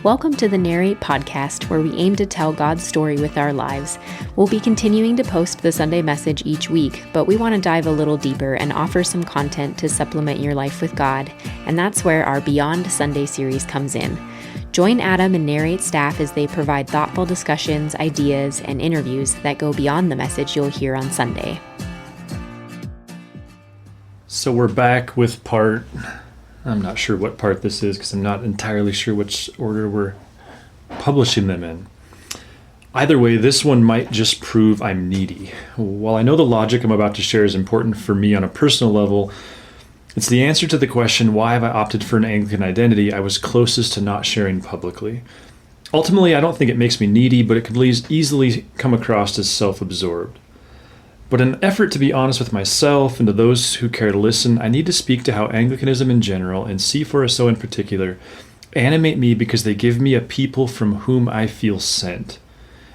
Welcome to the Narrate podcast, where we aim to tell God's story with our lives. We'll be continuing to post the Sunday message each week, but we want to dive a little deeper and offer some content to supplement your life with God, and that's where our Beyond Sunday series comes in. Join Adam and Narrate staff as they provide thoughtful discussions, ideas, and interviews that go beyond the message you'll hear on Sunday. So we're back with I'm not sure what part this is because I'm not entirely sure which order we're publishing them in. Either way, this one might just prove I'm needy. While I know the logic I'm about to share is important for me on a personal level, it's the answer to the question, why have I opted for an Anglican identity, I was closest to not sharing publicly. Ultimately, I don't think it makes me needy, but it could easily come across as self-absorbed. But in an effort to be honest with myself and to those who care to listen, I need to speak to how Anglicanism in general, and C4SO in particular, animate me because they give me a people from whom I feel sent.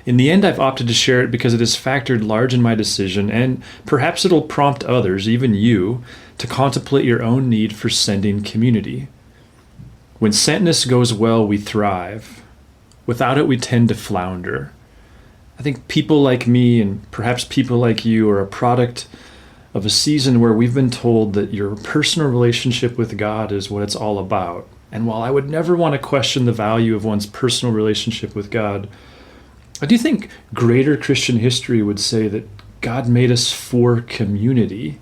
In the end, I've opted to share it because it has factored large in my decision, and perhaps it'll prompt others, even you, to contemplate your own need for sending community. When Sentness goes well, we thrive. Without it, we tend to flounder. I think people like me and perhaps people like you are a product of a season where we've been told that your personal relationship with God is what it's all about. And while I would never want to question the value of one's personal relationship with God, I do think greater Christian history would say that God made us for community.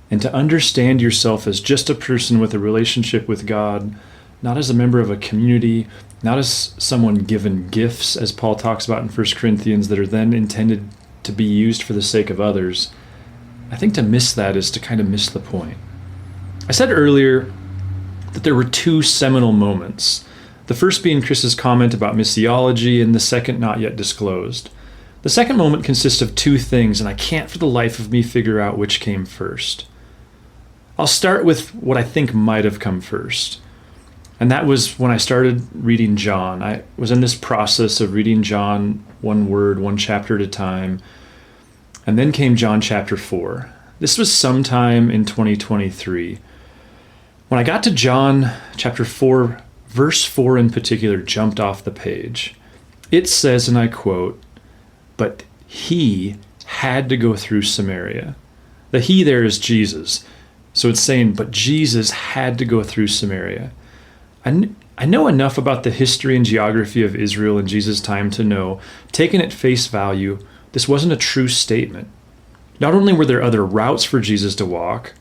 And to understand yourself as just a person with a relationship with God, not as a member of a community, not as someone given gifts, as Paul talks about in 1 Corinthians, that are then intended to be used for the sake of others. I think to miss that is to kind of miss the point. I said earlier that there were two seminal moments, the first being Chris's comment about missiology and the second not yet disclosed. The second moment consists of two things, and I can't for the life of me figure out which came first. I'll start with what I think might have come first. And that was when I started reading John. I was in this process of reading John one word, one chapter at a time. And then came John chapter 4. This was sometime in 2023. When I got to John chapter 4, verse 4 in particular jumped off the page. It says, and I quote, "But he had to go through Samaria." The he there is Jesus. So it's saying, but Jesus had to go through Samaria. I know enough about the history and geography of Israel in Jesus' time to know, taken at face value, this wasn't a true statement. Not only were there other routes for Jesus to walk,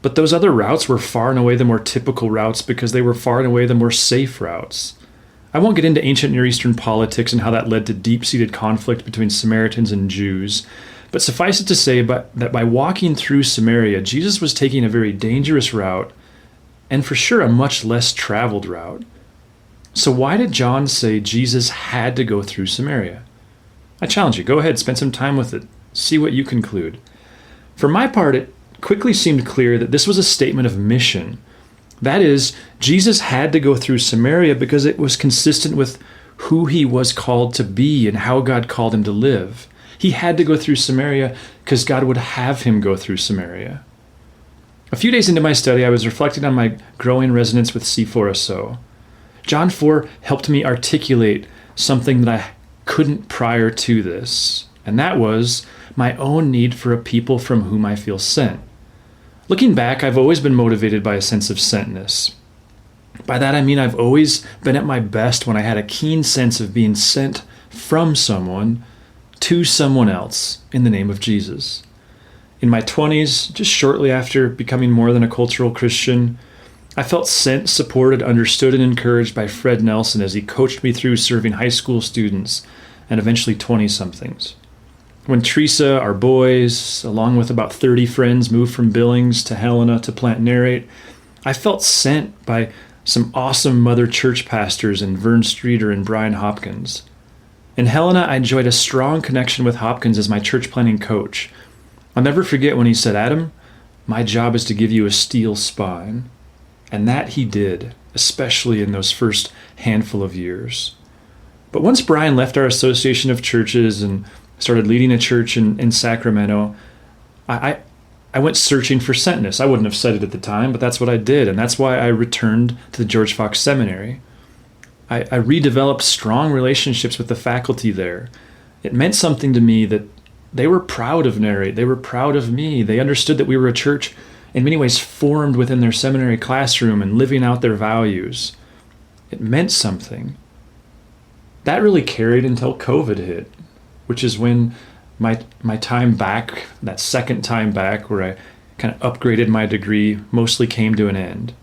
but those other routes were far and away the more typical routes because they were far and away the more safe routes. I won't get into ancient Near Eastern politics and how that led to deep-seated conflict between Samaritans and Jews, but suffice it to say that by walking through Samaria, Jesus was taking a very dangerous route, and for sure a much less traveled route. So why did John say Jesus had to go through Samaria? I challenge you, go ahead, spend some time with it, see what you conclude. For my part, it quickly seemed clear that this was a statement of mission. That is, Jesus had to go through Samaria because it was consistent with who he was called to be and how God called him to live. He had to go through Samaria because God would have him go through Samaria. A few days into my study, I was reflecting on my growing resonance with C4SO. John 4 helped me articulate something that I couldn't prior to this, and that was my own need for a people from whom I feel sent. Looking back, I've always been motivated by a sense of sentness. By that I mean I've always been at my best when I had a keen sense of being sent from someone to someone else in the name of Jesus. In my 20s, just shortly after becoming more than a cultural Christian, I felt sent, supported, understood, and encouraged by Fred Nelson as he coached me through serving high school students and eventually 20-somethings. When Teresa, our boys, along with about 30 friends, moved from Billings to Helena to plant Narrate, I felt sent by some awesome mother church pastors in Vern Streeter and Brian Hopkins. In Helena, I enjoyed a strong connection with Hopkins as my church planting coach. I'll never forget when he said, "Adam, my job is to give you a steel spine." And that he did, especially in those first handful of years. But once Brian left our association of churches and started leading a church in Sacramento, I went searching for Sentness. I wouldn't have said it at the time, but that's what I did. And that's why I returned to the George Fox Seminary. I redeveloped strong relationships with the faculty there. It meant something to me that they were proud of Narrate. They were proud of me. They understood that we were a church in many ways formed within their seminary classroom and living out their values. It meant something. That really carried until COVID hit, which is when my time back, that second time back where I kind of upgraded my degree, mostly came to an end.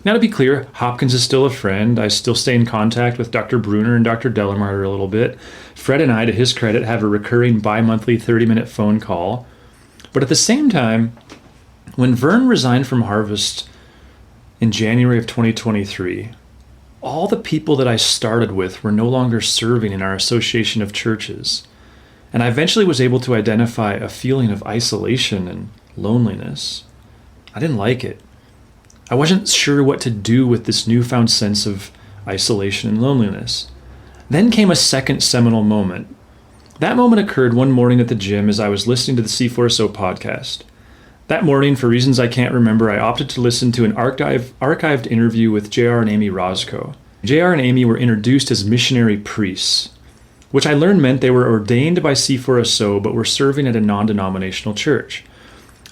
Now, to be clear, Hopkins is still a friend. I still stay in contact with Dr. Bruner and Dr. Dellermarter a little bit. Fred and I, to his credit, have a recurring bi-monthly 30-minute phone call. But at the same time, when Vern resigned from Harvest in January of 2023, all the people that I started with were no longer serving in our association of churches. And I eventually was able to identify a feeling of isolation and loneliness. I didn't like it. I wasn't sure what to do with this newfound sense of isolation and loneliness. Then came a second seminal moment. That moment occurred one morning at the gym as I was listening to the C4SO podcast. That morning, for reasons I can't remember, I opted to listen to an archived interview with J.R. and Amy Roscoe. J.R. and Amy were introduced as missionary priests, which I learned meant they were ordained by C4SO but were serving at a non-denominational church.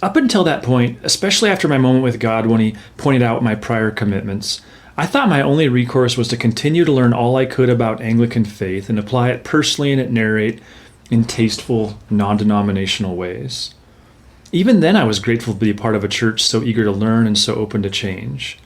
Up until that point, especially after my moment with God when he pointed out my prior commitments, I thought my only recourse was to continue to learn all I could about Anglican faith and apply it personally and at Narrate in tasteful, non-denominational ways. Even then, I was grateful to be a part of a church so eager to learn and so open to change.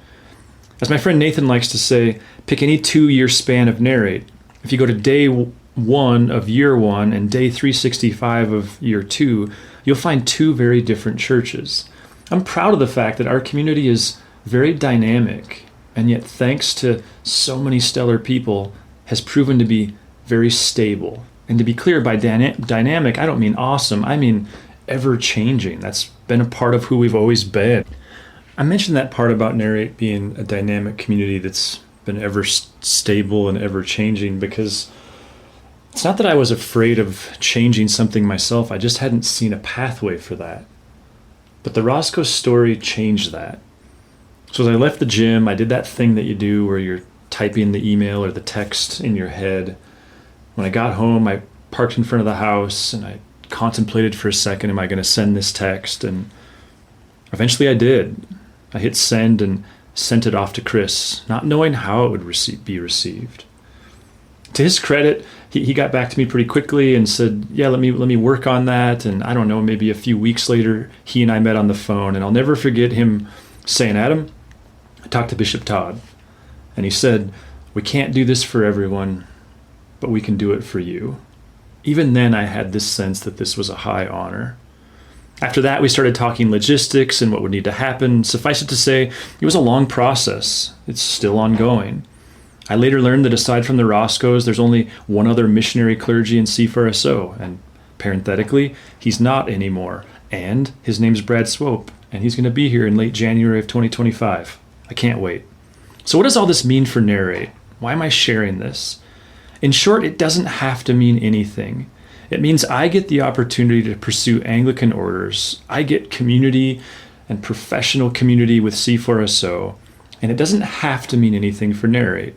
As my friend Nathan likes to say, pick any 2-year span of Narrate. If you go to day 1 of year 1 and day 365 of year 2, you'll find 2 very different churches. I'm proud of the fact that our community is very dynamic, and yet thanks to so many stellar people, has proven to be very stable. And to be clear, by dynamic, I don't mean awesome, I mean ever-changing. That's been a part of who we've always been. I mentioned that part about Narrate being a dynamic community that's been ever stable and ever-changing because it's not that I was afraid of changing something myself, I just hadn't seen a pathway for that. But the Roscoe story changed that. So as I left the gym, I did that thing that you do where you're typing the email or the text in your head. When I got home, I parked in front of the house and I contemplated for a second, am I going to send this text? And eventually I did. I hit send and sent it off to Chris, not knowing how it would be received. To his credit, he got back to me pretty quickly and said, yeah, let me work on that. And I don't know, maybe a few weeks later, he and I met on the phone. And I'll never forget him saying, Adam, I talked to Bishop Todd. And he said, we can't do this for everyone, but we can do it for you. Even then, I had this sense that this was a high honor. After that, we started talking logistics and what would need to happen. Suffice it to say, it was a long process. It's still ongoing. I later learned that aside from the Roscoes, there's only one other missionary clergy in C4SO, and parenthetically, he's not anymore. And his name's Brad Swope, and he's going to be here in late January of 2025. I can't wait. So what does all this mean for Narrate? Why am I sharing this? In short, it doesn't have to mean anything. It means I get the opportunity to pursue Anglican orders. I get community and professional community with C4SO, and it doesn't have to mean anything for Narrate.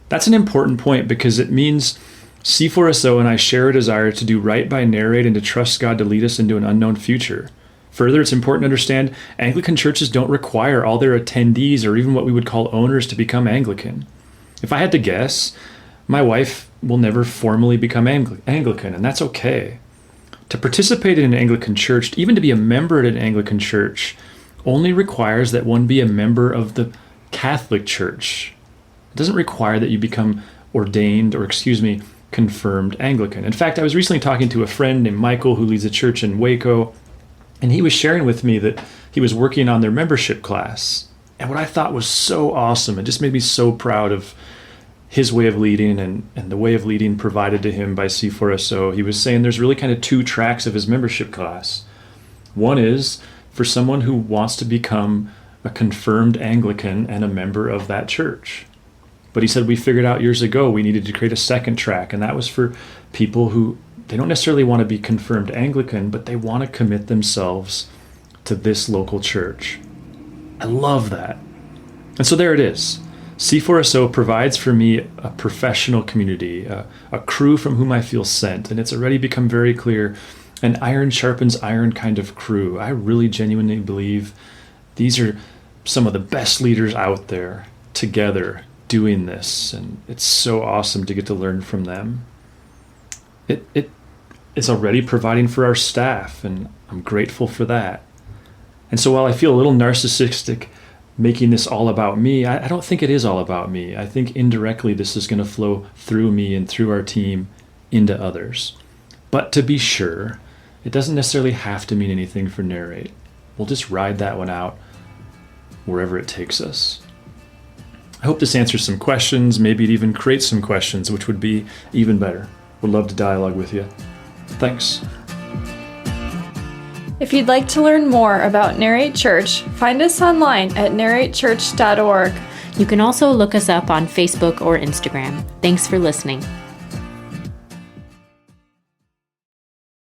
That's an important point because it means C4SO and I share a desire to do right by Narrate and to trust God to lead us into an unknown future. Further, it's important to understand Anglican churches don't require all their attendees or even what we would call owners to become Anglican. If I had to guess, my wife will never formally become Anglican, and that's okay. To participate in an Anglican church, even to be a member at an Anglican church, only requires that one be a member of the Catholic Church. It doesn't require that you become ordained or, confirmed Anglican. In fact, I was recently talking to a friend named Michael who leads a church in Waco, and he was sharing with me that he was working on their membership class. And what I thought was so awesome, it just made me so proud of his way of leading and the way of leading provided to him by C4SO. He was saying there's really kind of 2 tracks of his membership class. One is for someone who wants to become a confirmed Anglican and a member of that church. But he said we figured out years ago we needed to create a second track, and that was for people who they don't necessarily want to be confirmed Anglican, but they want to commit themselves to this local church. I love that. And so there it is. C4SO provides for me a professional community, a crew from whom I feel sent, and it's already become very clear, an iron sharpens iron kind of crew. I really genuinely believe these are some of the best leaders out there together doing this, and it's so awesome to get to learn from them. It is already providing for our staff, and I'm grateful for that. And so while I feel a little narcissistic making this all about me, I don't think it is all about me. I think indirectly this is going to flow through me and through our team into others. But to be sure, it doesn't necessarily have to mean anything for Narrate. We'll just ride that one out wherever it takes us. I hope this answers some questions. Maybe it even creates some questions, which would be even better. Would love to dialogue with you. Thanks. If you'd like to learn more about Narrate Church, find us online at narratechurch.org. You can also look us up on Facebook or Instagram. Thanks for listening.